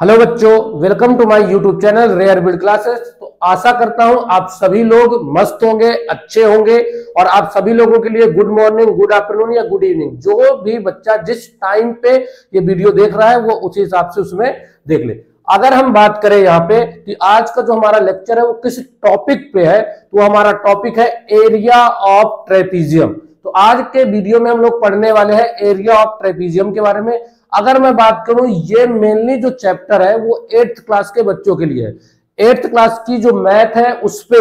Hello बच्चों, welcome to my YouTube channel rare build classes. तो आशा करता हूं आप सभी लोग मस्त होंगे, अच्छे होंगे और आप सभी लोगों के लिए गुड मॉर्निंग, गुड आफ्टरनून या गुड इवनिंग, जो भी बच्चा जिस टाइम पे ये वीडियो देख रहा है वो उसी हिसाब से उसमें देख ले। अगर हम बात करें यहाँ पे कि आज का जो हमारा लेक्चर है वो किस टॉपिक पे है, तो हमारा टॉपिक है एरिया ऑफ ट्रेपीजियम। तो आज के वीडियो में हम लोग पढ़ने वाले हैं एरिया ऑफ ट्रेपीजियम के बारे में। अगर मैं बात करूं, ये मेनली जो चैप्टर है वो 8th क्लास के बच्चों के लिए है। 8th क्लास की जो मैथ है उस पे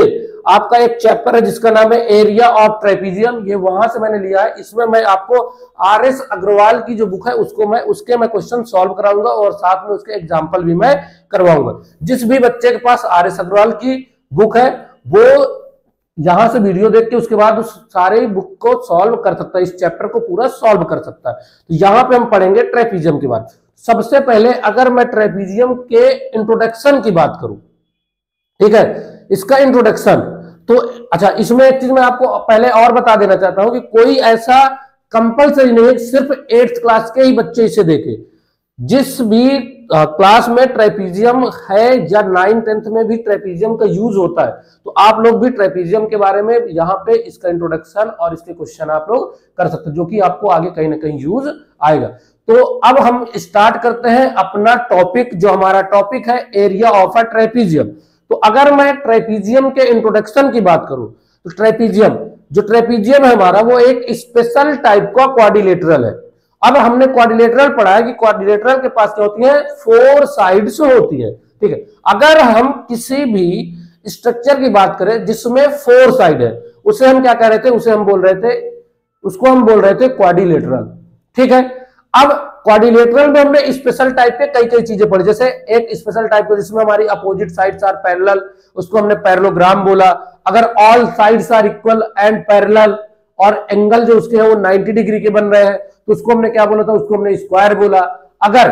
आपका एक चैप्टर है जिसका नाम है एरिया ऑफ ट्रेपीजियम। ये वहां से मैंने लिया है। इसमें मैं आपको आर.एस. अग्रवाल की जो बुक है उसके मैं क्वेश्चन सॉल्व कराऊंगा और साथ में उसके एग्जाम्पल भी मैं करवाऊंगा। जिस भी बच्चे के पास आर.एस. अग्रवाल की बुक है वो यहां से वीडियो देख के उसके बाद उस सारे बुक को सॉल्व कर सकता है, इस चैप्टर को पूरा सॉल्व कर सकता है। तो यहां पे हम पढ़ेंगे ट्रेपीजियम की बात। सबसे पहले अगर मैं ट्रेपीजियम के इंट्रोडक्शन की बात करूं, ठीक है, इसका इंट्रोडक्शन, तो अच्छा, इसमें एक चीज मैं आपको पहले और बता देना चाहता हूं कि कोई ऐसा कंपल्सरी नहीं है सिर्फ 8th क्लास के ही बच्चे इसे देखें। जिस भी क्लास में ट्रेपीजियम है या 9th 10th में भी ट्रेपीजियम का यूज होता है, तो आप लोग भी ट्रेपीजियम के बारे में यहाँ पे इसका इंट्रोडक्शन और इसके क्वेश्चन आप लोग कर सकते हैं, जो कि आपको आगे कहीं ना कहीं यूज आएगा। तो अब हम स्टार्ट करते हैं अपना टॉपिक। जो हमारा टॉपिक है एरिया ऑफ अ ट्रेपीजियम। तो अगर मैं ट्रेपीजियम के इंट्रोडक्शन की बात करूं, तो ट्रेपीजियम है हमारा, वो एक स्पेशल टाइप का क्वाड्रिलेटरल है। अब हमने क्वाड्रिलेटरल पढ़ा है कि क्वाड्रिलेटरल के पास क्या होती है, 4 साइड्स होती है, ठीक है। अगर हम किसी भी स्ट्रक्चर की बात करें जिसमें 4 साइड है, उसे हम क्या कह रहे थे, उसको हम बोल रहे थे क्वाड्रिलेटरल, ठीक है। अब क्वाड्रिलेटरल में हमने स्पेशल टाइप के कई कई चीजें पढ़ी। जैसे एक स्पेशल टाइप जिसमें हमारी अपोजिट साइड्स आर पैरेलल, उसको हमने पैरेललोग्राम बोला। अगर all sides are equal and parallel और एंगल जो उसके हैं वो 90 डिग्री के बन रहे हैं, तो उसको हमने क्या बोला था, उसको हमने स्क्वायर बोला। अगर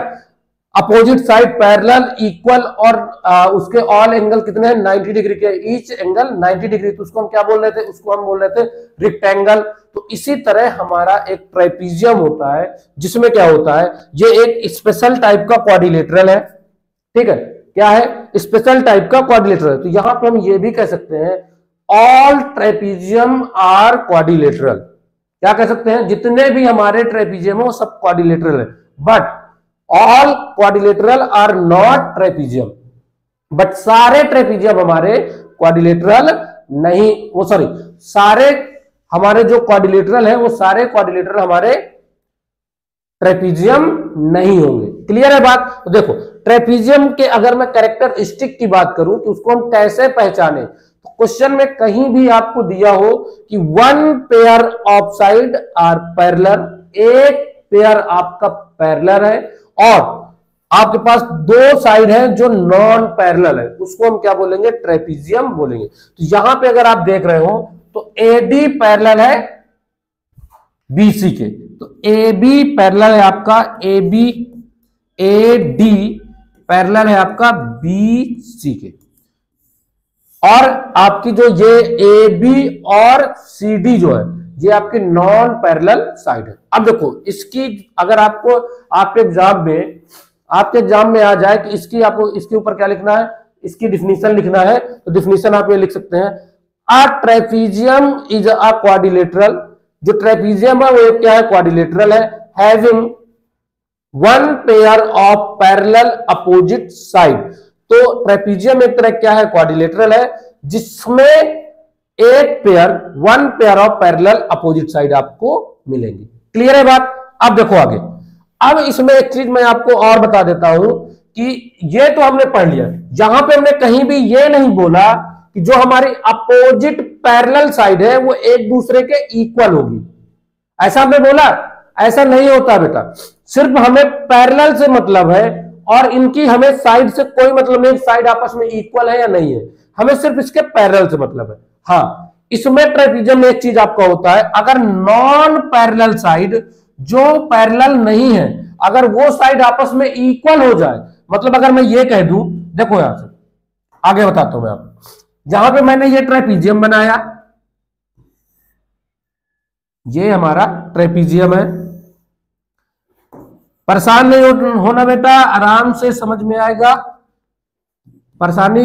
अपोजिट साइड पैरेलल, इक्वल और उसके ऑल एंगल कितने हैं, 90 डिग्री के, ईच एंगल 90 डिग्री, तो उसको हम क्या बोल रहे थे, उसको हम बोल रहे थे रेक्टेंगल। तो इसी तरह हमारा एक ट्रेपीजियम होता है जिसमें क्या होता है, ये एक स्पेशल टाइप का क्वाड्रिलेटरल है, ठीक है। क्या है, स्पेशल टाइप का क्वाड्रिलेटरल। तो यहां पर हम ये भी कह सकते हैं ऑल ट्रेपीजियम आर क्वाड्रिलेटरल। क्या कह सकते हैं, जितने भी हमारे ट्रेपीजियम है वो सब क्वाड्रिलेटरल है, but all quadrilateral are not trapezium. But सारे ट्रेपीजियम हमारे क्वाड्रिलेटरल नहीं, वो सॉरी, सारे हमारे जो क्वाड्रिलेटरल है वो सारे क्वाड्रिलेटरल हमारे ट्रेपीजियम नहीं होंगे। क्लियर है बात। तो देखो, ट्रेपीजियम के अगर मैं कैरेक्टरिस्टिक की बात करूं कि उसको हम कैसे पहचाने, तो क्वेश्चन में कहीं भी आपको दिया हो कि 1 pair of side are parallel, एक पेयर आपका पैरेलल है और आपके पास 2 साइड है जो नॉन पैरेलल है, उसको हम क्या बोलेंगे, ट्रेपीजियम बोलेंगे। तो यहां पे अगर आप देख रहे हो तो एडी पैरेलल है बीसी के, तो AB पैरेलल है आपका AB, AD पैरेलल है आपका BC के, और आपकी जो ये AB और CD जो है ये आपकी नॉन पैरेलल साइड है। अब देखो, इसकी अगर आपको आपके एग्जाम में आ जाए कि इसके ऊपर क्या लिखना है, इसकी डिफिनीशन लिखना है, तो डिफिनीशन आप ये लिख सकते हैं, अ ट्रेपीजियम इज अ क्वाड्रिलेटरल। जो ट्रेपीजियम है वो क्या है, क्वाड्रिलेटरल है, having 1 pair of parallel opposite side. तो ट्रेपीजियम एक तरह क्या है, क्वाड्रिलेटरल है जिसमें एक pair 1 pair of parallel opposite side आपको मिलेंगी। क्लियर है बात। अब देखो आगे, अब इसमें एक चीज मैं आपको और बता देता हूं कि ये तो हमने पढ़ लिया, यहां पे हमने कहीं भी ये नहीं बोला कि जो हमारी अपोजिट पैरेलल साइड है वो एक दूसरे के इक्वल होगी। ऐसा हमने बोला, ऐसा नहीं होता बेटा। सिर्फ हमें पैरेलल से मतलब है और इनकी हमें साइड से कोई मतलब नहीं, साइड आपस में इक्वल है या नहीं है, हमें सिर्फ इसके पैरेलल से मतलब है। हाँ, इसमें ट्रेपीजियम में एक चीज आपका होता है, अगर नॉन पैरेलल साइड जो पैरेलल नहीं है, अगर वो साइड आपस में इक्वल हो जाए, मतलब अगर मैं ये कह दूं, देखो यहां से आगे बताता हूं मैं आपको, जहां पे मैंने ये ट्रेपीजियम बनाया, ये हमारा ट्रेपीजियम है, परेशान नहीं होना बेटा, आराम से समझ में आएगा, परेशान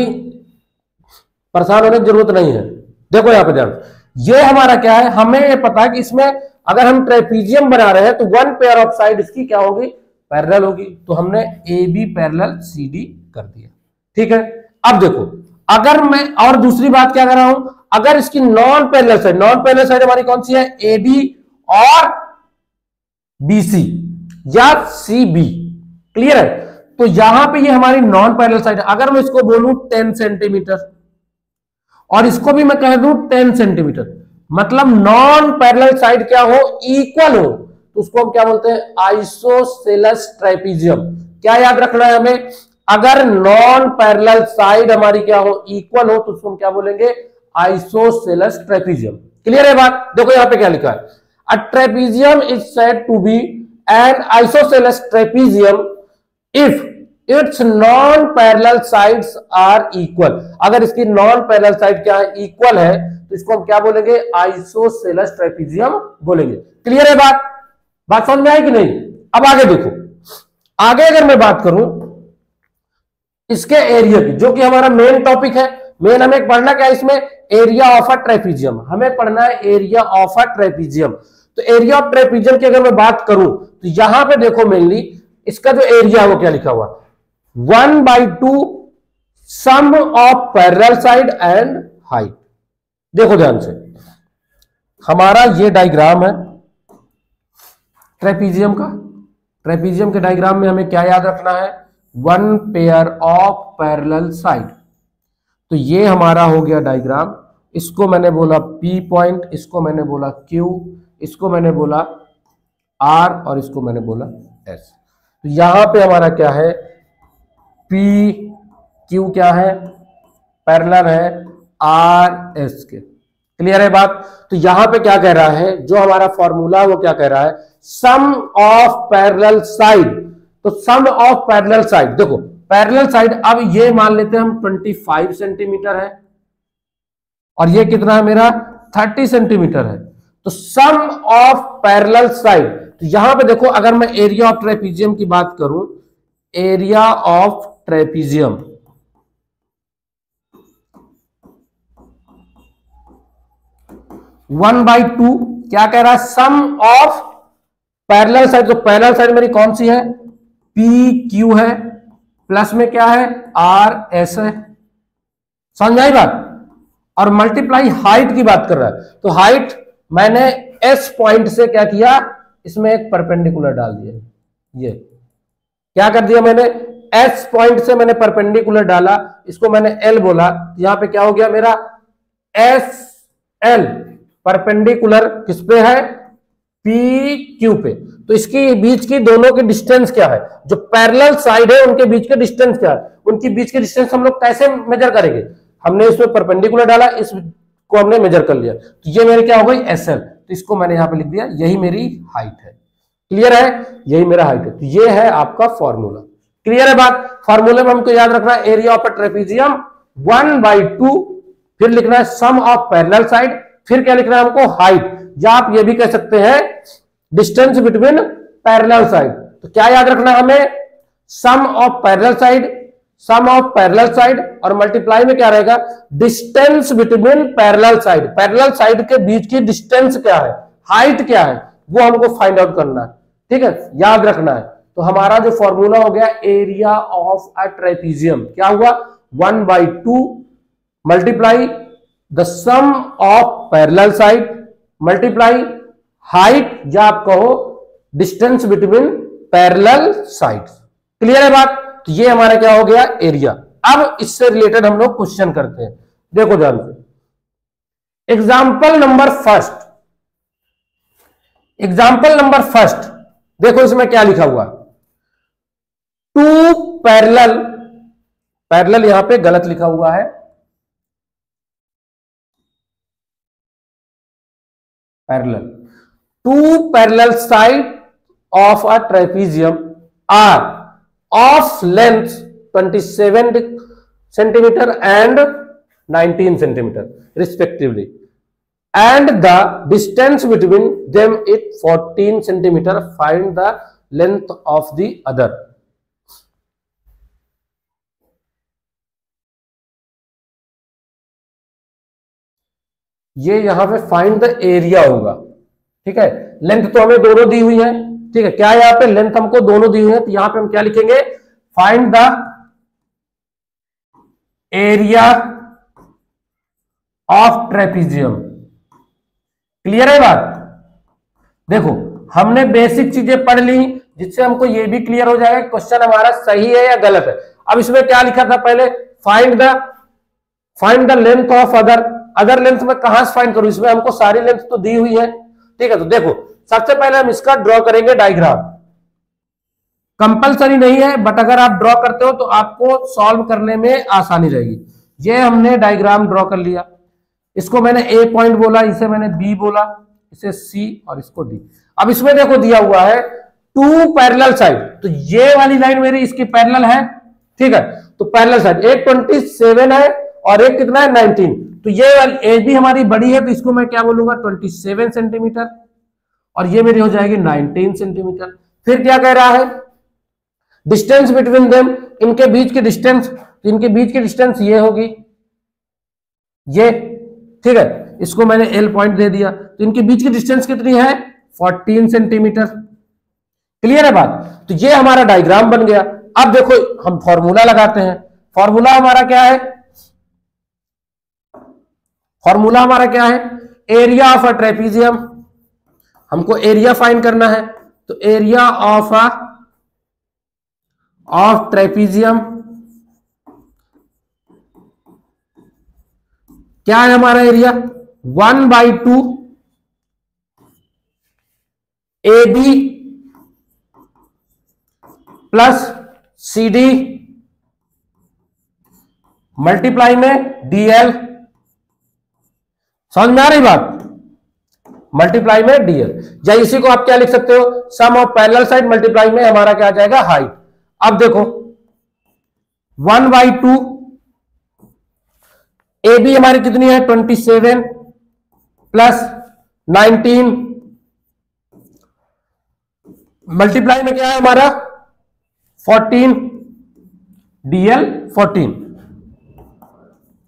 होने की जरूरत नहीं है। देखो यहाँ पे ध्यान, ये हमारा क्या है, हमें ये पता है कि इसमें अगर हम ट्रेपीजियम बना रहे हैं तो वन पेयर ऑफ साइड इसकी क्या होगी, पैरेलल होगी। तो हमने A B parallel C D कर दिया, ठीक है। अब देखो, अगर मैं और दूसरी बात क्या कर रहा हूं, अगर इसकी नॉन पैरेलल साइड हमारी कौन सी है, ए बी और बी सी या सी बी, क्लियर है। तो यहां पे ये हमारी नॉन पैरेलल साइड, अगर मैं इसको बोलूं 10 सेंटीमीटर और इसको भी मैं कह दूं 10 सेंटीमीटर, मतलब नॉन पैरेलल साइड क्या हो, इक्वल हो, तो उसको हम क्या बोलते हैं, आइसोसेलेस ट्राइपीजियम। क्या याद रखना है हमें, अगर नॉन पैरेलल साइड हमारी क्या हो, इक्वल हो, तो उसको हम क्या बोलेंगे, आइसोसेलेस ट्राइपीजियम। क्लियर है बात। देखो यहां पे क्या लिखा है, a trapezium is said to be an isosceles trapezium if its non parallel sides are equal. अगर इसकी नॉन पैरेलल साइड क्या है, इक्वल है, तो इसको हम क्या बोलेंगे, आइसोसेलेस ट्राइपीजियम बोलेंगे। क्लियर है बात समझ में आई कि नहीं। अब आगे देखो, आगे अगर मैं बात करूं इसके एरिया की, जो कि हमारा मेन टॉपिक है, मेन हमें पढ़ना क्या है इसमें, एरिया ऑफ अ ट्राइपीजियम। हमें पढ़ना है एरिया ऑफ अ ट्राइपीजियम। तो एरिया ऑफ ट्राइपीजियम की अगर मैं बात करूं तो यहां पे देखो मेनली इसका जो एरिया है वो क्या लिखा हुआ, 1/2 sum of parallel side and height. देखो ध्यान से, हमारा ये डायग्राम है ट्रेपीजियम का। ट्रेपीजियम के डायग्राम में हमें क्या याद रखना है, 1 पेयर ऑफ पैरेलल साइड। तो ये हमारा हो गया डायग्राम, इसको मैंने बोला P पॉइंट, इसको मैंने बोला Q, इसको मैंने बोला R और इसको मैंने बोला S। तो यहां पे हमारा क्या है, P Q क्या है, पैरेलल है R S के। क्लियर है बात। तो यहां पे क्या कह रहा है, जो हमारा फॉर्मूला वो क्या कह रहा है, सम ऑफ पैरेलल साइड। तो सम ऑफ पैरेलल साइड, देखो पैरेलल साइड, अब ये मान लेते हैं हम 25 सेंटीमीटर है और ये कितना है मेरा 30 सेंटीमीटर है। तो सम ऑफ पैरेलल साइड, तो यहां पे देखो अगर मैं एरिया ऑफ ट्रेपीजियम की बात करूं, एरिया ऑफ ट्रेपीजियम 1/2 क्या कह रहा है, सम ऑफ पैरेलल साइड। तो पैरेलल साइड मेरी कौन सी है, PQ है, प्लस में क्या है, RS है। समझ आई बात। और मल्टीप्लाई हाइट की बात कर रहा है, तो हाइट मैंने S पॉइंट से क्या किया, इसमें एक परपेंडिकुलर डाल दिया, ये क्या कर दिया मैंने, S पॉइंट से मैंने परपेंडिकुलर डाला, इसको मैंने L बोला। यहां पे क्या हो गया मेरा, SL परपेंडिकुलर किस पे है, PQ पे। तो इसकी बीच की दोनों की डिस्टेंस क्या है, जो पैरेलल साइड है उनके बीच के डिस्टेंस क्या है, उनकी बीच के डिस्टेंस हम लोग कैसे मेजर करेंगे, हमने इसमें परपेंडिकुलर डाला, इसको हमने मेजर कर लिया, तो ये मेरी क्या हो गई, SL। तो इसको मैंने यहां पे लिख दिया, यही मेरी हाइट है। क्लियर है, यही मेरा हाइट है। तो ये है आपका फॉर्मूला। क्लियर है बात। फॉर्मूले में हमको याद रखना है एरिया ऑफ अ ट्रेपीजियम 1/2, फिर लिखना है सम ऑफ पैरेलल साइड, फिर क्या लिखना है हमको, हाइट, या आप ये भी कह सकते हैं डिस्टेंस बिटवीन पैरेलल साइड। तो क्या याद रखना है हमें, sum of parallel side, sum of parallel side, और मल्टीप्लाई में क्या रहेगा, distance between parallel side. Parallel side के बीच की डिस्टेंस क्या है, हाइट क्या है, वो हमको फाइंड आउट करना है। ठीक है, याद रखना है। तो हमारा जो फॉर्मूला हो गया एरिया ऑफ अ ट्रेपीजियम, क्या हुआ, 1/2 multiply the sum of parallel side multiply height, या आप कहो distance between parallel sides. Clear है बात। तो ये हमारा क्या हो गया, एरिया। अब इससे रिलेटेड हम लोग क्वेश्चन करते हैं, देखो ध्यान से। एग्जाम्पल नंबर फर्स्ट, देखो इसमें क्या लिखा हुआ, 2 पैरेलल यहां पे गलत लिखा हुआ है, parallel 2 parallel side of a trapezium are of length 27 centimetre and 19 centimetre respectively, and the distance between them is 14 centimeter. Find the length of the other. ये यहां पे फाइंड द एरिया होगा, ठीक है। लेंथ तो हमें दोनों दी हुई है, ठीक है। क्या यहां पे लेंथ हमको दोनों दी हुई है, तो यहां पे हम क्या लिखेंगे, find the area of trapezium. Clear है बात? देखो हमने बेसिक चीजें पढ़ ली, जिससे हमको ये भी क्लियर हो जाएगा क्वेश्चन हमारा सही है या गलत है। अब इसमें क्या लिखा था पहले, find the length of other length में कहां से फाइंड करूं, इसमें हमको सारी लेंथ तो दी हुई है, ठीक है। तो देखो सबसे पहले हम इसका ड्रॉ करेंगे डायग्राम। कंपलसरी नहीं है, बट अगर आप ड्रॉ करते हो तो आपको सॉल्व करने में आसानी रहेगी। ये हमने डायग्राम ड्रॉ कर लिया, इसको मैंने ए पॉइंट बोला, इसे मैंने बी बोला, इसे सी और इसको डी। अब इसमें देखो दिया हुआ है टू पैरेलल साइड, तो ये वाली लाइन मेरी इसकी पैरेलल है, ठीक है। तो पैरेलल साइड एक 27 है और एक कितना है 19, तो ये वाली ए भी हमारी बड़ी है, तो इसको मैं क्या बोलूंगा 27 सेंटीमीटर, और ये मेरी हो जाएगी 19 सेंटीमीटर। फिर क्या कह रहा है, डिस्टेंस बिटवीन देम, इनके बीच की डिस्टेंस, इनके बीच की डिस्टेंस ये होगी, ये, ठीक है। इसको मैंने एल पॉइंट दे दिया, तो इनके बीच की डिस्टेंस कितनी है 14 सेंटीमीटर। क्लियर है बात? तो ये हमारा डायग्राम बन गया। अब देखो हम फॉर्मूला लगाते हैं। फॉर्मूला हमारा क्या है, फॉर्मूला हमारा क्या है, एरिया ऑफ अ ट्रेपीजियम। हमको एरिया फाइंड करना है, तो एरिया ऑफ ट्रेपीजियम क्या है हमारा area, 1/2 AB plus CD multiply में DL। समझ में आ रही बात? मल्टीप्लाई में DL, या इसी को आप क्या लिख सकते हो, सम ऑफ पैरेलल साइड मल्टीप्लाई में हमारा क्या आ जाएगा हाइट। अब देखो 1/2 AB हमारी कितनी है 27 प्लस 19 मल्टीप्लाई में क्या है हमारा 14, DL 14,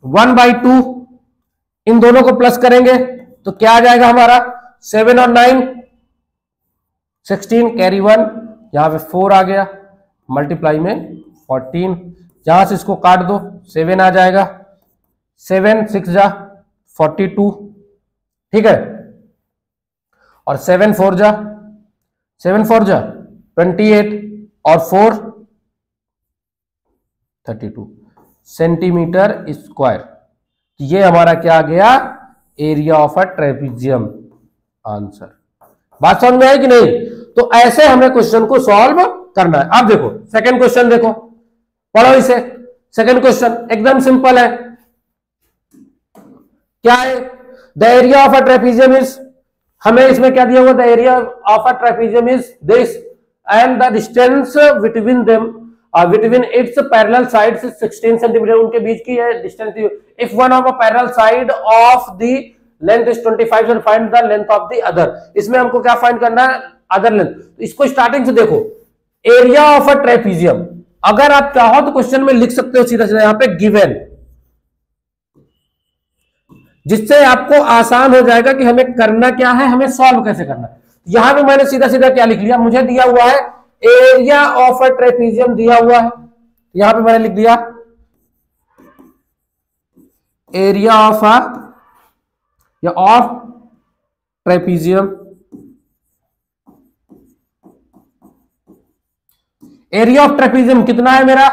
1/2 इन दोनों को प्लस करेंगे तो क्या आ जाएगा हमारा 7 और 9 16, कैरी 1, यहां पे 4 आ गया, मल्टीप्लाई में 14, यहां से इसको काट दो 7 आ जाएगा, 7 6 जा 42, ठीक है। और 7 4 जा 28 और 4 32 सेंटीमीटर स्क्वायर। ये हमारा क्या आ गया, area of a trapezium answer. बात समझ में आई कि नहीं? तो ऐसे हमें क्वेश्चन को सॉल्व करना है। अब देखो सेकंड क्वेश्चन, देखो पढ़ो इसे। सेकंड क्वेश्चन एकदम सिंपल है, क्या है, the area of a trapezium is, हमें इसमें क्या दिया हुआ, the area of a trapezium is this and the distance between them between its parallel sides 16 centimetre, उनके बीच की है distance. If one of a parallel side of the length is 25 and find the length of the other. इसमें हमको क्या find करना है, other length. इसको starting से देखो, एरिया ऑफ अ ट्रेपीजियम, अगर आप चाहो तो क्वेश्चन में लिख सकते हो सीधा सीधा यहां पे गिवन, जिससे आपको आसान हो जाएगा कि हमें करना क्या है, हमें सॉल्व कैसे करना है। यहां पे मैंने सीधा सीधा क्या लिख लिया, मुझे दिया हुआ है एरिया ऑफ अ ट्रेपीजियम दिया हुआ है, यहां पे मैंने लिख दिया area of trapezium. Area of trapezium कितना है मेरा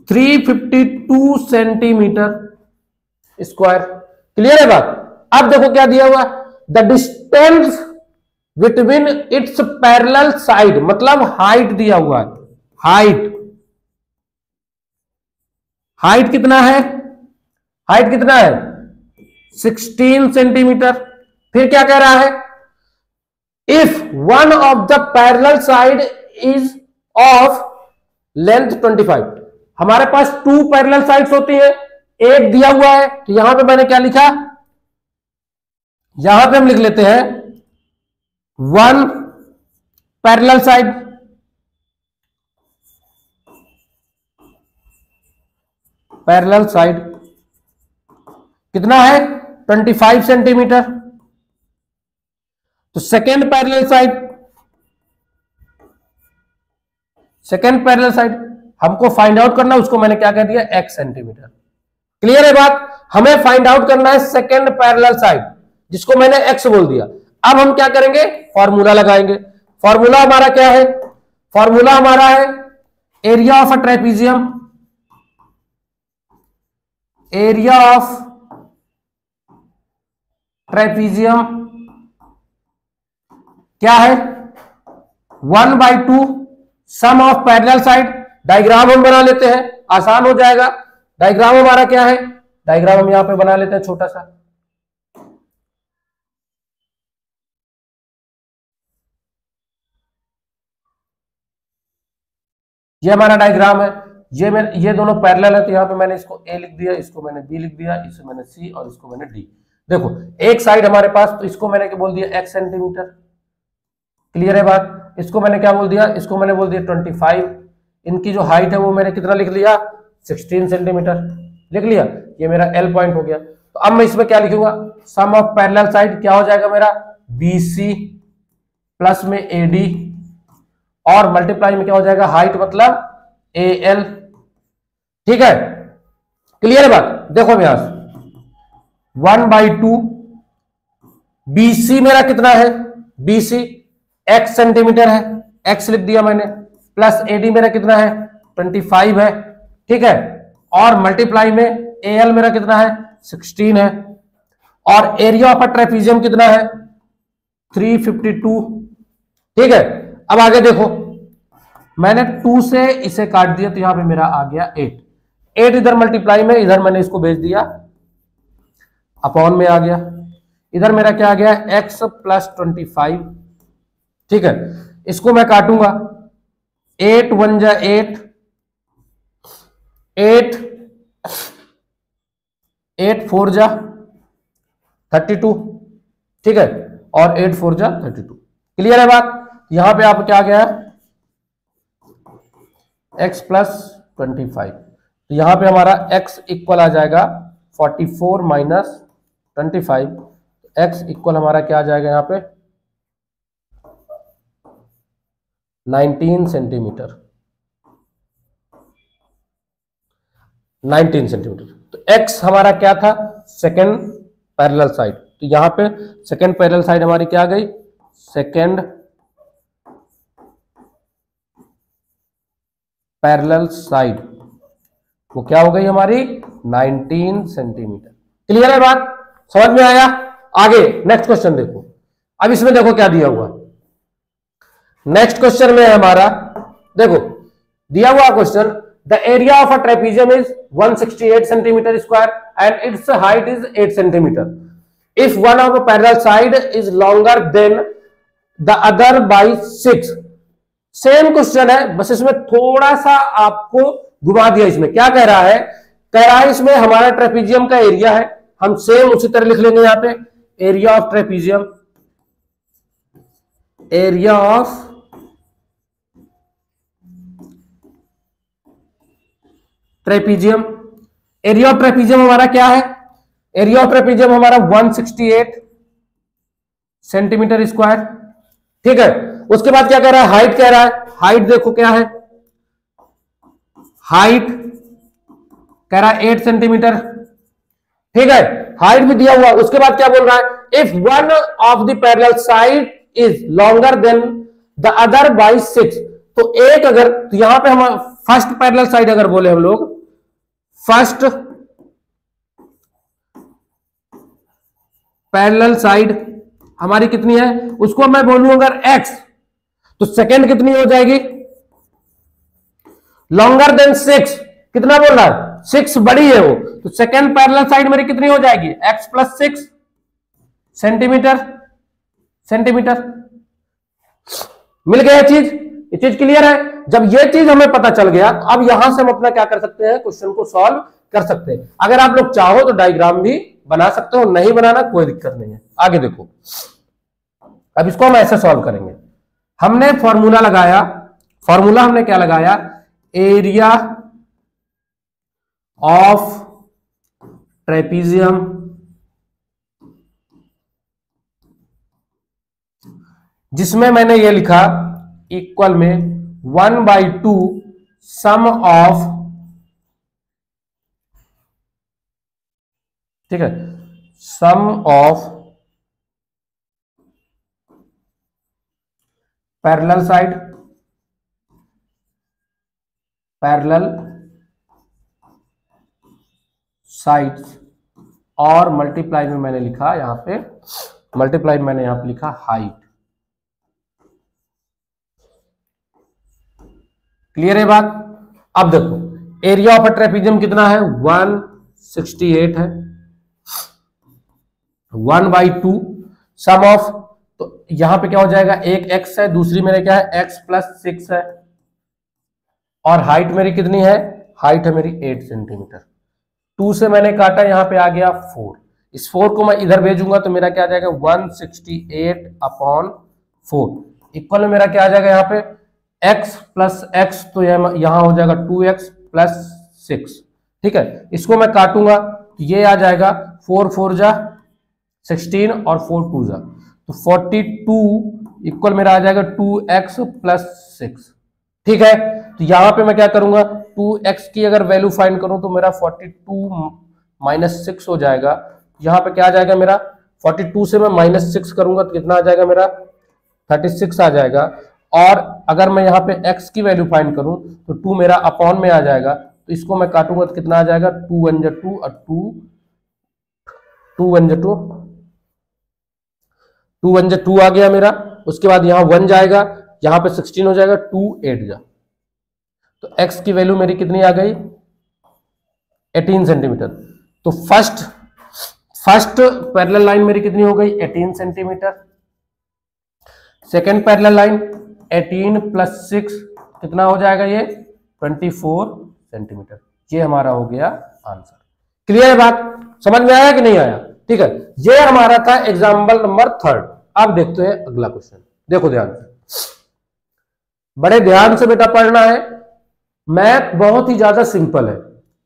352 सेंटीमीटर स्क्वायर। क्लियर है बात? अब देखो क्या दिया हुआ, the distance between its parallel side, मतलब हाइट दिया हुआ है, हाइट कितना है, हाइट कितना है 16 सेंटीमीटर। फिर क्या कह रहा है, if one of the parallel side is of length 25, हमारे पास 2 पैरेलल साइड्स होती है, एक दिया हुआ है, तो यहां पे मैंने क्या लिखा, यहां पे हम लिख लेते हैं 1 पैरेलल साइड, पैरेलल साइड कितना है 25 सेंटीमीटर। तो second parallel side, second parallel side हमको फाइंड आउट करना है, उसको मैंने क्या कह दिया x सेंटीमीटर। क्लियर है बात? हमें फाइंड आउट करना है सेकेंड पैरेलल साइड, जिसको मैंने x बोल दिया। अब हम क्या करेंगे, फॉर्मूला लगाएंगे। फॉर्मूला हमारा क्या है, फॉर्मूला हमारा है area of a trapezium, area of trapezium क्या है 1/2 sum of parallel side. Diagram हम बना लेते हैं, आसान हो जाएगा। डायग्राम हमारा क्या है, डायग्राम हम यहां पे बना लेते हैं छोटा सा। ये हमारा डायग्राम है, ये दोनों पैरेलल है, तो यहां पे मैंने इसको ए लिख दिया, इसको मैंने बी लिख दिया, इसको मैंने सी और इसको मैंने डी। देखो एक साइड हमारे पास, तो इसको मैंने क्या बोल दिया x सेंटीमीटर। क्लियर है बात? इसको मैंने क्या बोल दिया, इसको मैंने बोल दिया 25। इनकी जो हाइट है वो मैंने कितना लिख लिया 16 सेंटीमीटर लिख लिया। ये मेरा L पॉइंट हो गया। तो अब मैं इसमें क्या लिखूंगा, सम ऑफ पैरेलल साइड क्या हो जाएगा मेरा BC प्लस में AD और मल्टीप्लाई में क्या हो जाएगा हाइट मतलब AL। ठीक है, क्लियर है बात? देखो यहां से 1/2 BC मेरा कितना है, BC x सेंटीमीटर है, x लिख दिया मैंने, प्लस AD मेरा कितना है 25 है। ठीक है, और मल्टीप्लाई में AL मेरा कितना है 16 है, और एरिया ऑफ अ ट्रेपीजियम कितना है 352। ठीक है, अब आगे देखो, मैंने 2 से इसे काट दिया तो यहां पे मेरा आ गया 8 इधर मल्टीप्लाई में, इधर मैंने इसको भेज दिया अपॉन में आ गया, इधर मेरा क्या आ गया x प्लस 25। ठीक है, इसको मैं काटूंगा 8 1 जा 8, 8 4 जा 32। ठीक है, और 8 4 जा 32। क्लियर है बात? यहां पे आप क्या गया x प्लस 25, तो यहां पे हमारा x इक्वल आ जाएगा 44 माइनस 25। x इक्वल हमारा क्या आ जाएगा यहाँ पे 19 सेंटीमीटर, 19 सेंटीमीटर। तो x हमारा क्या था सेकेंड पैरेलल साइड, तो यहां पे सेकेंड पैरेलल साइड हमारी क्या आ गई, सेकेंड पैरेलल साइड वो क्या हो गई हमारी 19 सेंटीमीटर। क्लियर है बात? समझ में आया? आगे नेक्स्ट क्वेश्चन देखो। अब इसमें देखो क्या दिया हुआ, नेक्स्ट क्वेश्चन में हमारा देखो दिया हुआ question, the area of a trapezium is 168 centimetre square and it's height is 8 centimetre. If one of a parallel side is longer than the other by 6। Same question है, बस इसमें थोड़ा सा आपको घुमा दिया। इसमें क्या कह रहा है, कह रहा है इसमें हमारा ट्रेपीजियम का एरिया है, हम सेम उसी तरह लिख लेंगे यहां पे area of trapezium, area of trapezium. Area of trapezium हमारा क्या है, एरिया ऑफ ट्रेपीजियम हमारा 168 सेंटीमीटर स्क्वायर। ठीक है, उसके बाद क्या कह रहा है, हाइट कह रहा है, हाइट देखो क्या है, हाइट कह रहा है 8 सेंटीमीटर। ठीक है, हाइट भी दिया हुआ। उसके बाद क्या बोल रहा है, if one of the parallel side is longer than the other by 6। तो एक अगर, तो यहां पे हम फर्स्ट पैरेलल साइड अगर बोले हम लोग, फर्स्ट पैरेलल साइड हमारी कितनी है, उसको मैं बोलूं अगर x, तो सेकेंड कितनी हो जाएगी लॉन्गर देन 6। कितना बोल रहा है 6 बड़ी है वो, तो सेकेंड पैरेलल साइड मेरी कितनी हो जाएगी x प्लस 6 सेंटीमीटर। सेंटीमीटर मिल गया चीज, ये चीज क्लियर है। जब ये चीज हमें पता चल गया, अब यहां से हम अपना क्या कर सकते हैं, क्वेश्चन को सॉल्व कर सकते हैं। अगर आप लोग चाहो तो डायग्राम भी बना सकते हो, नहीं बनाना कोई दिक्कत नहीं है। आगे देखो, अब इसको हम ऐसे सॉल्व करेंगे। हमने फॉर्मूला लगाया, फॉर्मूला हमने क्या लगाया, एरिया ऑफ ट्रेपीजियम जिसमें मैंने ये लिखा इक्वल में 1/2 सम ऑफ, ठीक है, सम ऑफ पैरेलल साइड्स और मल्टीप्लाई में मैंने लिखा यहां पे, मल्टीप्लाई मैंने यहां पे लिखा हाइट। क्लियर है बात? अब देखो एरिया ऑफ अ ट्रेपीजियम कितना है, 168 है, 1/2 सम ऑफ, तो यहां पे क्या हो जाएगा, एक x है, दूसरी मेरे क्या है x + 6 है, और हाइट मेरी कितनी है, हाइट है मेरी 8 सेंटीमीटर। 2 से मैंने काटा, यहां पे आ गया 4, इस 4 को मैं इधर भेजूंगा तो मेरा क्या आ जाएगा 168/4 इक्वल में मेरा क्या आ जाएगा यहाँ पे x + x, तो यहां हो जाएगा 2x + 6, ठीक है। इसको मैं काटूंगा तो ये आ जाएगा 4 4 जा 16 और 4 2 जा, तो 42 इक्वल मेरा आ जाएगा 2x + 6, ठीक है। तो यहां पे मैं क्या करूंगा, 2x की अगर वैल्यू फाइंड करूं तो मेरा 42 - 6 हो जाएगा। यहां पे क्या आ जाएगा मेरा, 42 से मैं -6 करूंगा तो कितना आ जाएगा मेरा 36 आ जाएगा। और अगर मैं यहाँ पे x की वैल्यू फाइंड करूं तो 2 मेरा अपॉन में आ जाएगा, तो इसको मैं काटूंगा तो कितना आ जाएगा 2 1 जा 2 और 2 1 जा 2, 2 1 जा 2 आ गया मेरा। उसके बाद यहाँ 1 जाएगा, यहाँ पे 16 हो जाएगा, 2 8 जा, तो x की वैल्यू मेरी कितनी आ गई 18 सेंटीमीटर। तो फर्स्ट पैरेलल लाइन मेरी कितनी हो गई 18 सेंटीमीटर, सेकेंड पैरेलल लाइन 18 + 6 कितना हो जाएगा ये 24 सेंटीमीटर। ये हमारा हो गया आंसर। क्लियर है बात, समझ में आया कि नहीं आया? ठीक है, ये हमारा था एग्जाम्पल नंबर 3। अब देखते हैं अगला क्वेश्चन, देखो ध्यान से, बड़े ध्यान से बेटा पढ़ना है। मैथ बहुत ही ज्यादा सिंपल है,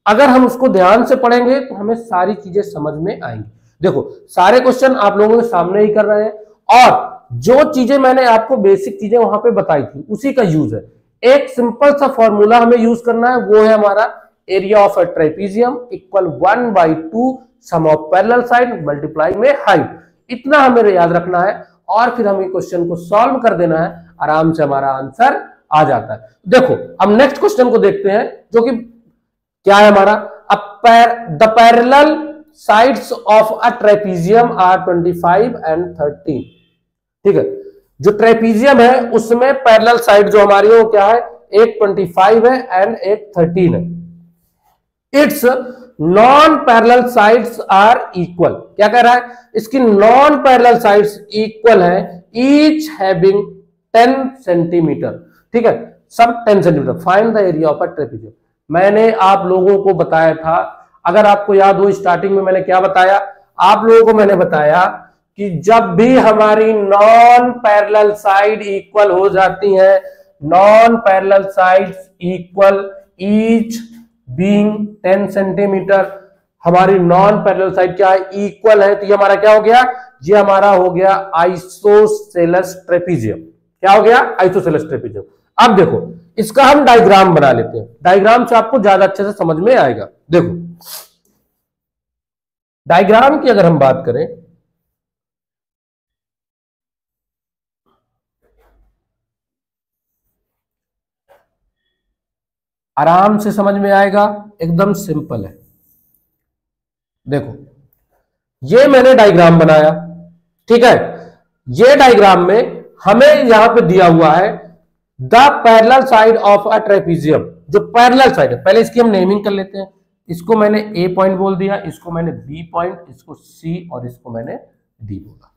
अगर हम उसको ध्यान से पढ़ेंगे तो हमें सारी चीजें समझ में आएंगी। देखो सारे क्वेश्चन आप लोगों के सामने ही कर रहे हैं, और जो चीजें मैंने आपको बेसिक चीजें वहां पे बताई थी उसी का यूज है। एक सिंपल सा फॉर्मूला हमें यूज करना है, वो है हमारा area of a trapezium equal 1/2 sum of parallel side multiply में हाइट। इतना हमें याद रखना है और फिर हमें क्वेश्चन को सॉल्व कर देना है, आराम से हमारा आंसर आ जाता है। देखो अब नेक्स्ट क्वेश्चन को देखते हैं, जो कि क्या है हमारा, the parallel sides of a trapezium are 25 and 13। ठीक है, जो ट्रेपीजियम है उसमें पैरेलल साइड जो हमारी है वो क्या है, एक 25 है एंड एक 13 है। Its non parallel sides are equal. क्या कह रहा है, इसकी नॉन पैरेलल साइड्स इक्वल है, ईच हैविंग 10 सेंटीमीटर। ठीक है, सब 10 centimetre. Find the area of a trapezium. मैंने आप लोगों को बताया था, अगर आपको याद हो स्टार्टिंग में मैंने क्या बताया, आप लोगों को मैंने बताया कि जब भी हमारी नॉन पैरेलल साइड इक्वल हो जाती है, non parallel sides equal each being 10 centimetre, हमारी नॉन पैरेलल साइड क्या है, इक्वल है, तो ये हमारा क्या हो गया, ये हमारा हो गया आइसोसेलेस ट्रेपीजियम। क्या हो गया, आइसोसेलेस ट्रेपीजियम। अब देखो इसका हम डायग्राम बना लेते हैं, डायग्राम से आपको ज्यादा अच्छे से समझ में आएगा। देखो डायग्राम की अगर हम बात करें, आराम से समझ में आएगा, एकदम सिंपल है। देखो ये मैंने डायग्राम बनाया, ठीक है, ये डायग्राम में हमें यहां पे दिया हुआ है the parallel side of a trapezium. जो पैरेलल साइड है, पहले इसकी हम नेमिंग कर लेते हैं। इसको मैंने ए पॉइंट बोल दिया, इसको मैंने बी पॉइंट, इसको सी और इसको मैंने डी बोला।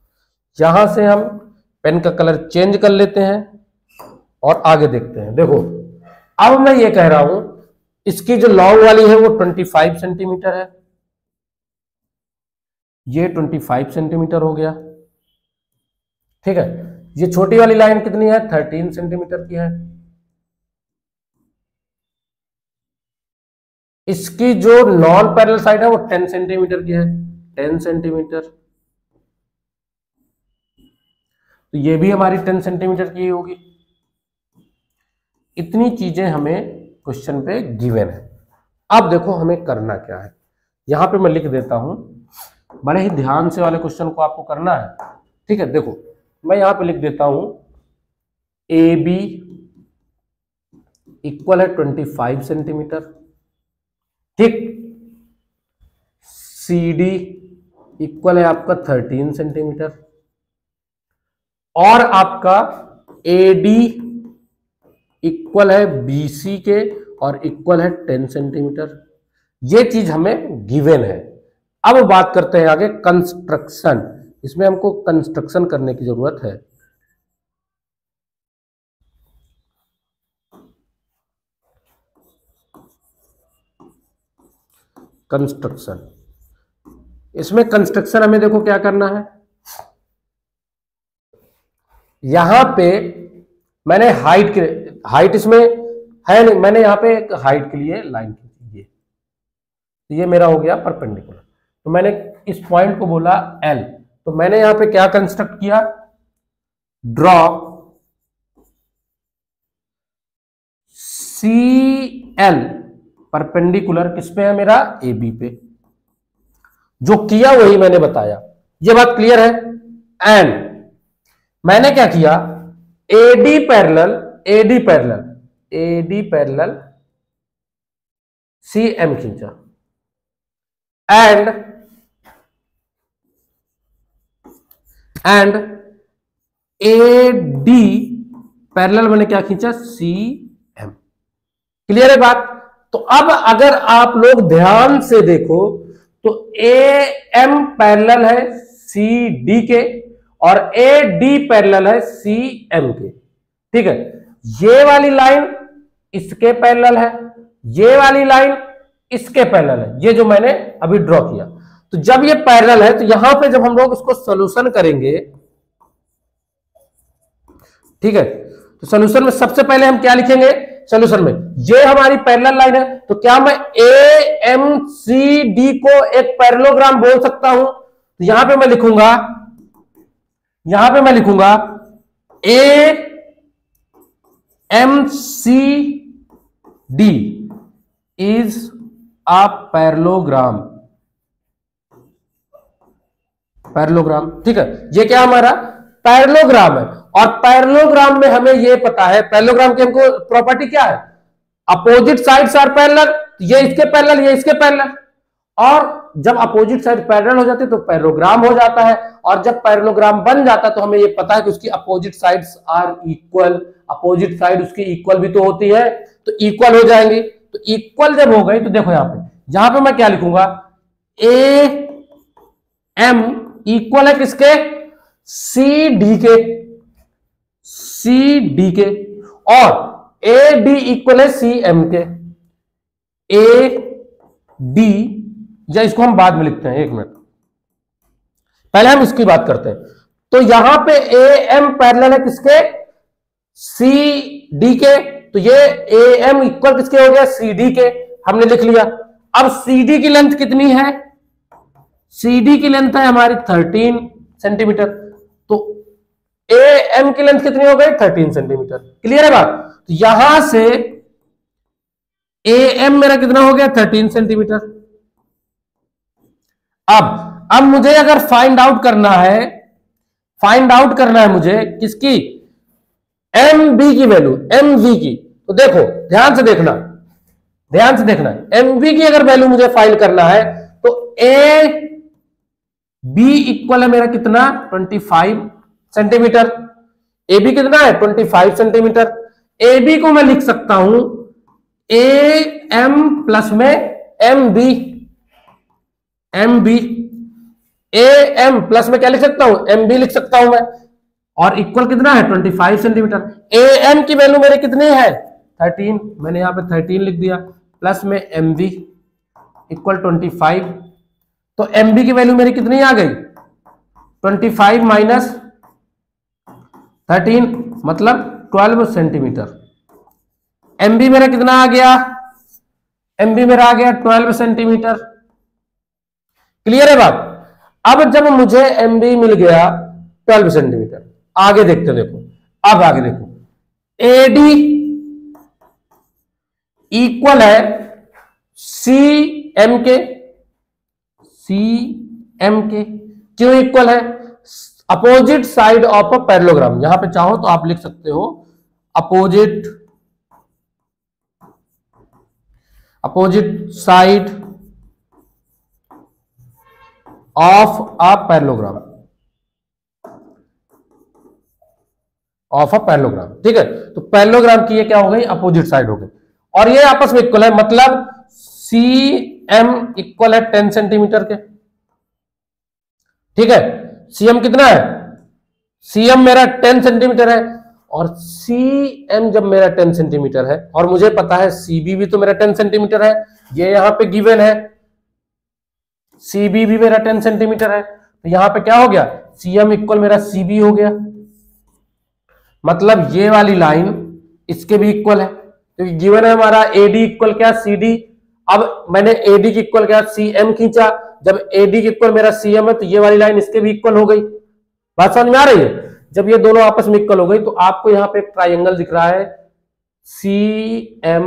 यहां से हम पेन का कलर चेंज कर लेते हैं और आगे देखते हैं। देखो अब मैं ये कह रहा हूं, इसकी जो लॉन्ग वाली है वो 25 सेंटीमीटर है, ये 25 सेंटीमीटर हो गया। ठीक है, ये छोटी वाली लाइन कितनी है, 13 सेंटीमीटर की है। इसकी जो नॉन पैरेलल साइड है वो 10 सेंटीमीटर की है, 10 सेंटीमीटर। तो ये भी हमारी 10 सेंटीमीटर की होगी। इतनी चीजें हमें क्वेश्चन पे गिवन है। अब देखो हमें करना क्या है, यहां पे मैं लिख देता हूं, बड़े ही ध्यान से वाले क्वेश्चन को आपको करना है, ठीक है। देखो मैं यहां पे लिख देता हूं ए बी इक्वल है 25 सेंटीमीटर, ठीक। सी डी इक्वल है आपका 13 सेंटीमीटर, और आपका ए डी इक्वल है बी सी के और इक्वल है 10 सेंटीमीटर। ये चीज हमें गिवन है। अब बात करते हैं आगे कंस्ट्रक्शन। इसमें हमको कंस्ट्रक्शन करने की जरूरत है। कंस्ट्रक्शन, इसमें कंस्ट्रक्शन हमें देखो क्या करना है। यहां पे मैंने हाइट इसमें है नहीं, मैंने यहां पे एक हाइट के लिए लाइन खींची, ये मेरा हो गया परपेंडिकुलर। तो मैंने इस पॉइंट को बोला L, तो मैंने यहां पे क्या कंस्ट्रक्ट किया, ड्रॉ CL परपेंडिकुलर किस पे है मेरा, AB पे। जो किया वही मैंने बताया, ये बात क्लियर है। एंड मैंने क्या किया, AD पैरेलल CM खींचा, एंड AD पैरेलल मैंने क्या खींचा, CM। क्लियर है बात। तो अब अगर आप लोग ध्यान से देखो तो AM पैरेलल है CD के और AD पैरेलल है CM के, ठीक है। ये वाली लाइन इसके पैरेलल है, ये वाली लाइन इसके पैरेलल है, ये जो मैंने अभी ड्रॉ किया। तो जब ये पैरेलल है तो यहां पे जब हम लोग इसको सॉल्यूशन करेंगे, ठीक है, तो सॉल्यूशन में सबसे पहले हम क्या लिखेंगे, सॉल्यूशन में ये हमारी पैरेलल लाइन है, तो क्या मैं AMCD को एक पैरेललोग्राम बोल सकता हूं। तो यहां पे मैं लिखूंगा AMCD इज अ पैरेललोग्राम, ठीक है। ये क्या हमारा पैरेललोग्राम है, और पैरेललोग्राम में हमें ये पता है, पैरेललोग्राम की हमको प्रॉपर्टी क्या है, अपोजिट साइड्स आर पैरेलल, ये इसके पैरेलल ये इसके पैरेलल, और जब अपोजिट साइड पैरेलल हो जाती है तो पैरेललोग्राम हो जाता है, और जब पैरेललोग्राम बन जाता है तो हमें ये पता है कि उसकी opposite sides are equal, opposite side उसकी इक्वल भी तो होती है, तो इक्वल हो जाएंगी। तो इक्वल जब हो गई तो देखो यहां पे मैं क्या लिखूंगा, AM इक्वल है किसके, CD के, और AD इक्वल है CM के। AD, या इसको हम बाद में लिखते हैं, एक मिनट, पहले हम इसकी बात करते हैं। तो यहां पे AM पैरेलल है किसके, CD के, तो ये AM इक्वल किसके हो गया, CD के, हमने लिख लिया। अब CD की लेंथ कितनी है, CD की लेंथ है हमारी 13 सेंटीमीटर, तो AM की लेंथ कितनी हो गई, 13 सेंटीमीटर। क्लियर है बात। तो यहां से AM मेरा कितना हो गया, 13 सेंटीमीटर। अब मुझे अगर फाइंड आउट करना है मुझे किसकी, MB की वैल्यू, MV की। तो देखो ध्यान से देखना, MV की अगर वैल्यू मुझे फाइंड करना है तो AB इक्वल है मेरा कितना, 25 सेंटीमीटर। AB कितना है, 25 सेंटीमीटर। AB को मैं लिख सकता हूं AM प्लस में MB, AM प्लस में क्या लिख सकता हूं, MB लिख सकता हूं मैं, और इक्वल कितना है, 25 सेंटीमीटर। AM की वैल्यू मेरे कितनी है, 13, मैंने यहां पे 13 लिख दिया, प्लस में MV इक्वल 25। तो MB की वैल्यू मेरी कितनी आ गई, 25 माइनस 13 मतलब 12 सेंटीमीटर। एमबी मेरा कितना आ गया, एमबी मेरा आ गया 12 सेंटीमीटर। क्लियर है बात। अब जब मुझे एमबी मिल गया 12 सेंटीमीटर, आगे देखते देखो, अब आगे देखो, एडी इक्वल है सी एम के, सी एम के। क्यों इक्वल है? Opposite side of a parallelogram. यहां पे चाहो तो आप लिख सकते हो opposite side of a parallelogram, of a parallelogram. ठीक है, तो पैरेललोग्राम की ये क्या हो गई, अपोजिट साइड हो गई, और ये आपस में इक्वल है, मतलब सी एम इक्वल है 10 सेंटीमीटर के। ठीक है, सीएम कितना है, सीएम मेरा 10 सेंटीमीटर है, और सीएम जब मेरा 10 सेंटीमीटर है, और मुझे पता है सीबी भी तो मेरा 10 सेंटीमीटर है, ये यहां पे गिवन है, सीबी भी मेरा 10 सेंटीमीटर है, तो यहां पे क्या हो गया, सीएम इक्वल मेरा सीबी हो गया, मतलब ये वाली लाइन इसके भी इक्वल है, क्योंकि गिवन है हमारा एडी इक्वल क्या, सीडी। अब मैंने एडी की इक्वल क्या, सीएम खींचा, जब एडी की इक्वल मेरा सीएम है तो ये वाली लाइन इसके भी इक्वल हो गई। बात समझ में आ रही है? जब ये दोनों आपस में इक्वल हो गई तो आपको यहां पे एक ट्राइंगल दिख रहा है, सी एम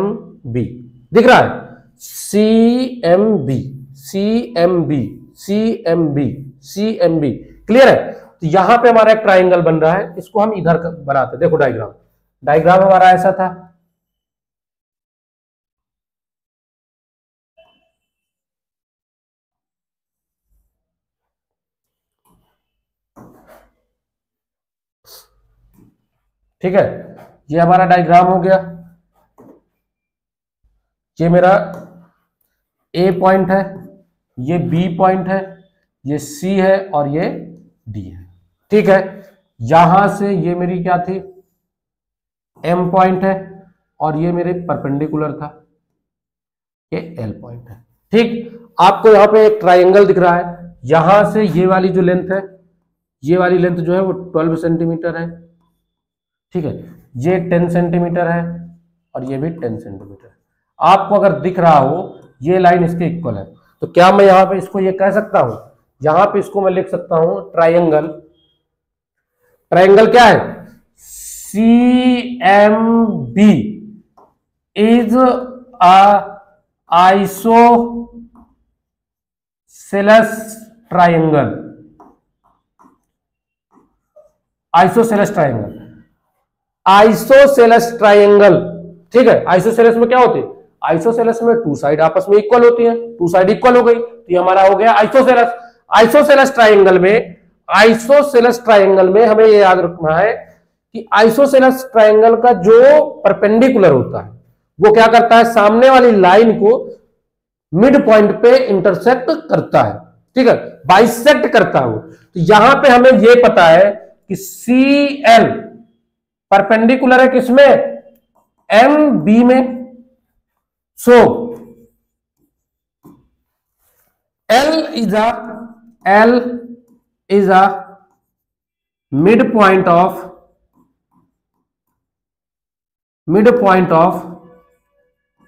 बी दिख रहा है, C M B, C M B, C M B, C M B. Clear है? तो यहां पे हमारा एक ट्राइंगल बन रहा है, इसको हम इधर बनाते, देखो डायग्राम, डायग्राम हमारा ऐसा था, ठीक है, ये हमारा डायग्राम हो गया, ये मेरा ए पॉइंट है, ये बी पॉइंट है, ये सी है, और ये डी है। ठीक है, यहां से ये मेरी क्या थी, एम पॉइंट है, और ये मेरे परपेंडिकुलर था, ये एल पॉइंट है। ठीक, आपको यहां पे एक ट्राइंगल दिख रहा है, यहां से ये वाली जो लेंथ है, ये वाली लेंथ जो है वो 12 सेंटीमीटर है। ठीक है, ये 10 सेंटीमीटर है, और ये भी 10 सेंटीमीटर। आपको अगर दिख रहा हो ये लाइन इसके इक्वल है, तो क्या मैं यहां पे इसको ये कह सकता हूं, यहां पे इसको मैं लिख सकता हूं ट्राइंगल, ट्राइंगल क्या है, C M B is isosceles triangle, isosceles triangle, isosceles triangle. ठीक है, आइसोसेलेस में क्या होती है, आइसोसेलेस में टू साइड आपस में इक्वल होती है, टू साइड इक्वल हो गई तो ये हमारा हो गया आइसोसेलेस। आइसोसेलेस ट्राइंगल में, आइसोसेलेस ट्राइंगल में हमें ये याद रखना है कि आइसोसेलेस ट्राइंगल का जो परपेंडिकुलर होता है वो क्या करता है, सामने वाली लाइन को मिड पॉइंट पे इंटरसेक्ट करता है। ठीक है, बाइसेक्ट करता है वो। तो यहां पे हमें ये पता है कि सी एल परपेंडिकुलर है किसमें, एम बी में। So L is a mid point of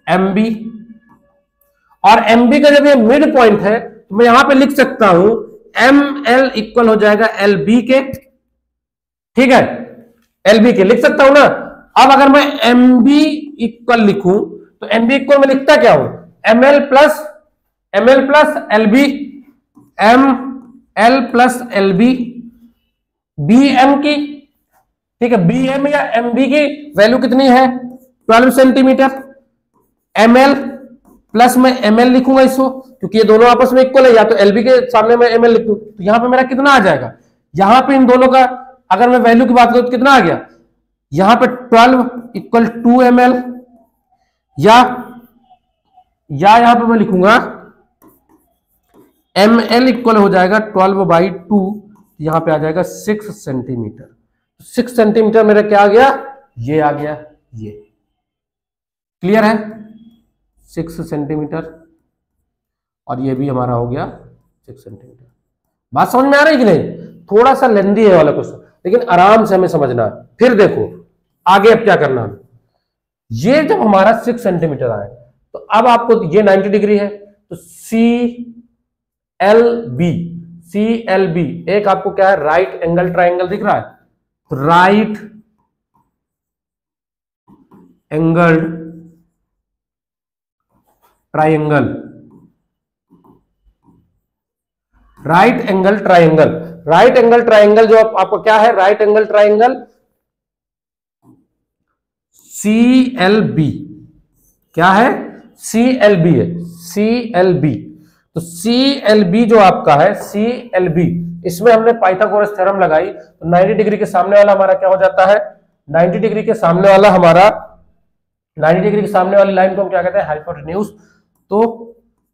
M B, और एम बी का जब ये मिड पॉइंट है तो मैं यहां पे लिख सकता हूं एम एल इक्वल हो जाएगा एल बी के। ठीक है, एल बी के लिख सकता हूं ना। अब अगर मैं एम बी इक्वल लिखूं तो एम बी इक्वल में लिखता क्या हूं, M L plus L B, M L plus L B, B M की। ठीक है, बी एम या एम बी की वैल्यू कितनी है, 12 सेंटीमीटर। एम एल प्लस में एम एल लिखूंगा इसको, क्योंकि ये दोनों आपस में इक्वल है, या तो एल बी के सामने में एम एल लिखूं तो यहां पे मेरा कितना आ जाएगा, यहां पे इन दोनों का अगर मैं वैल्यू की बात करूं तो कितना आ गया, यहां पे 12 इक्वल 2 एम एल, या यहां पे मैं लिखूंगा एम एल इक्वल हो जाएगा 12/2, यहां पे आ जाएगा 6 सेंटीमीटर। 6 सेंटीमीटर मेरा क्या आ गया, ये आ गया, ये क्लियर है, 6 सेंटीमीटर, और ये भी हमारा हो गया 6 सेंटीमीटर। बात समझ में आ रही है कि नहीं, थोड़ा सा लेंदी है वाला क्वेश्चन, लेकिन आराम से हमें समझना है। फिर देखो आगे अब क्या करना है, ये जब हमारा 6 सेंटीमीटर आए तो अब आपको ये 90 डिग्री है, तो सी एल बी एक आपको क्या है, राइट एंगल ट्राइंगल दिख रहा है, तो right angle triangle, right angle triangle, right angle triangle जो आपको क्या है, राइट एंगल ट्राइंगल CLB, क्या है, CLB है, CLB। तो CLB जो आपका है CLB, इसमें हमने पाइथागोरस थ्योरम लगाई, तो 90 डिग्री के सामने वाला हमारा क्या हो जाता है, 90 डिग्री के सामने वाला हमारा, 90 डिग्री के सामने वाली लाइन को हम क्या कहते हैं, हाइपोटेन्यूज। तो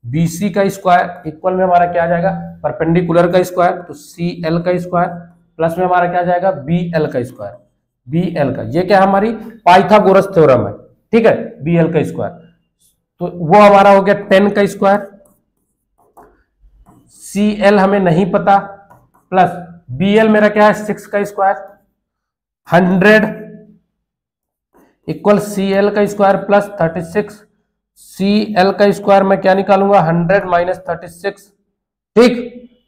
BC का स्क्वायर इक्वल में हमारा क्या आ जाएगा, परपेंडिकुलर का स्क्वायर, तो CL का स्क्वायर प्लस में हमारा क्या आ जाएगा, BL का स्क्वायर, BL का, ये क्या है, हमारी पाइथागोरस थ्योरम है, ठीक है, BL का स्क्वायर, तो वो हमारा हो गया 10 का स्क्वायर, CL हमें नहीं पता, प्लस BL मेरा क्या है 6 का स्क्वायर, 100 इक्वल CL का स्क्वायर प्लस 36, CL का स्क्वायर मैं क्या निकालूंगा, 100 माइनस 36, ठीक,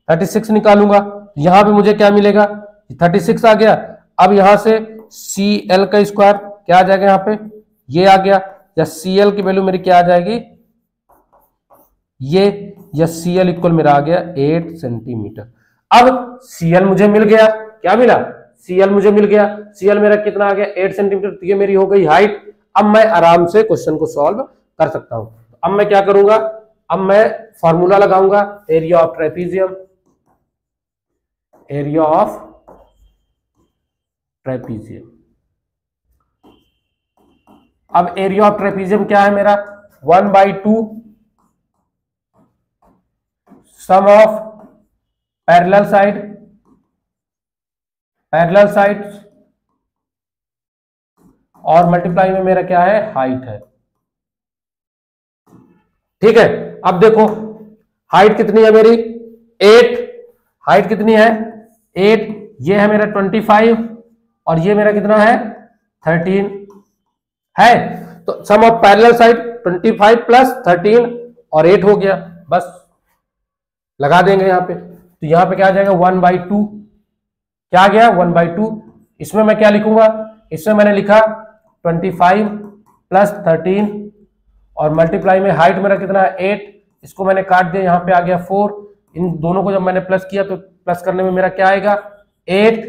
36 निकालूंगा, यहां पे मुझे क्या मिलेगा, 36 आ गया। अब यहां से CL का स्क्वायर क्या आ जाएगा, यहां पे ये आ गया, या CL की वैल्यू मेरी क्या आ जाएगी, ये, या CL इक्वल मेरा आ गया 8 सेंटीमीटर। अब CL मुझे मिल गया, क्या मिला, CL मुझे मिल गया, CL मेरा कितना आ गया 8 सेंटीमीटर, तो ये मेरी हो गई हाइट। अब मैं आराम से क्वेश्चन को सॉल्व कर सकता हूं। अब मैं क्या करूंगा, अब मैं फॉर्मूला लगाऊंगा, area of trapezium, area of trapezium. अब एरिया ऑफ ट्रेपीजियम क्या है मेरा, 1/2 सम ऑफ पैरेलल साइड्स और मल्टीप्लाई में मेरा क्या है, हाइट है, ठीक है। अब देखो हाइट कितनी है मेरी, 8, हाइट कितनी है 8, ये है मेरा 25 और ये मेरा कितना है 13 है, तो सम ऑफ पैरेलल साइड 25 प्लस 13 और 8 हो गया, बस लगा देंगे यहां पे, तो यहां पे क्या आ जाएगा 1/2, क्या आ गया 1/2। इसमें मैं क्या लिखूंगा, इसमें मैंने लिखा 25 प्लस 13 और मल्टीप्लाई में हाइट मेरा कितना है 8, इसको मैंने काट दिया, यहां पे आ गया 4, इन दोनों को जब मैंने प्लस किया तो प्लस करने में मेरा क्या आएगा 8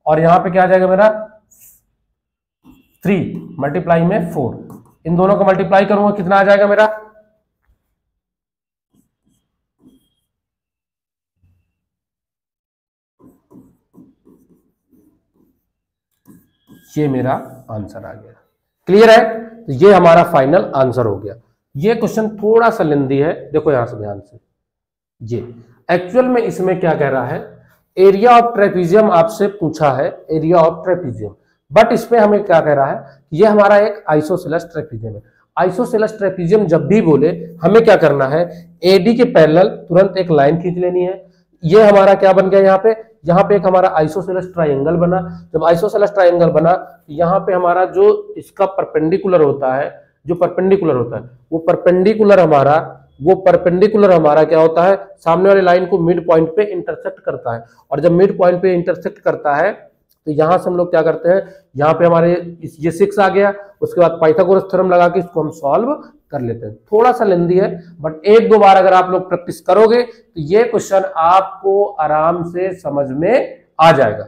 और यहां पे क्या आ जाएगा मेरा 3 मल्टीप्लाई में 4, इन दोनों को मल्टीप्लाई करूंगा कितना आ जाएगा मेरा, ये मेरा आंसर आ गया। क्लियर है, तो ये हमारा फाइनल आंसर हो गया। ये क्वेश्चन थोड़ा सा लेंदी है, देखो यहां से ध्यान से, ये एक्चुअल में इसमें क्या कह रहा है, एरिया ऑफ ट्रेपीजियम आपसे पूछा है, एरिया ऑफ ट्रेपीजियम, बट इसमें हमें क्या कह रहा है, ये हमारा एक आइसोसेलेस ट्रेपीजियम है। आइसोसेलेस ट्रेपीजियम जब भी बोले हमें क्या करना है, एडी के पैरेलल तुरंत एक लाइन खींच लेनी है। ये हमारा क्या बन गया, यहाँ पे एक हमारा आइसोसेलेस ट्राइंगल बना। जब आइसोसेलेस ट्राइंगल बना, यहाँ पे हमारा जो इसका परपेंडिकुलर होता है, जो परपेंडिकुलर होता है वो परपेंडिकुलर हमारा क्या होता है, सामने वाली लाइन को मिड पॉइंट पे इंटरसेक्ट करता है। और जब मिड पॉइंट पे इंटरसेक्ट करता है तो यहां से हम लोग क्या करते हैं, यहाँ पे हमारे ये 6 आ गया, उसके बाद पाइथागोरस थ्योरम लगा के इसको हम सॉल्व कर लेते हैं। थोड़ा सा लेंदी है, बट एक दो बार अगर आप लोग प्रैक्टिस करोगे तो ये क्वेश्चन आपको आराम से समझ में आ जाएगा।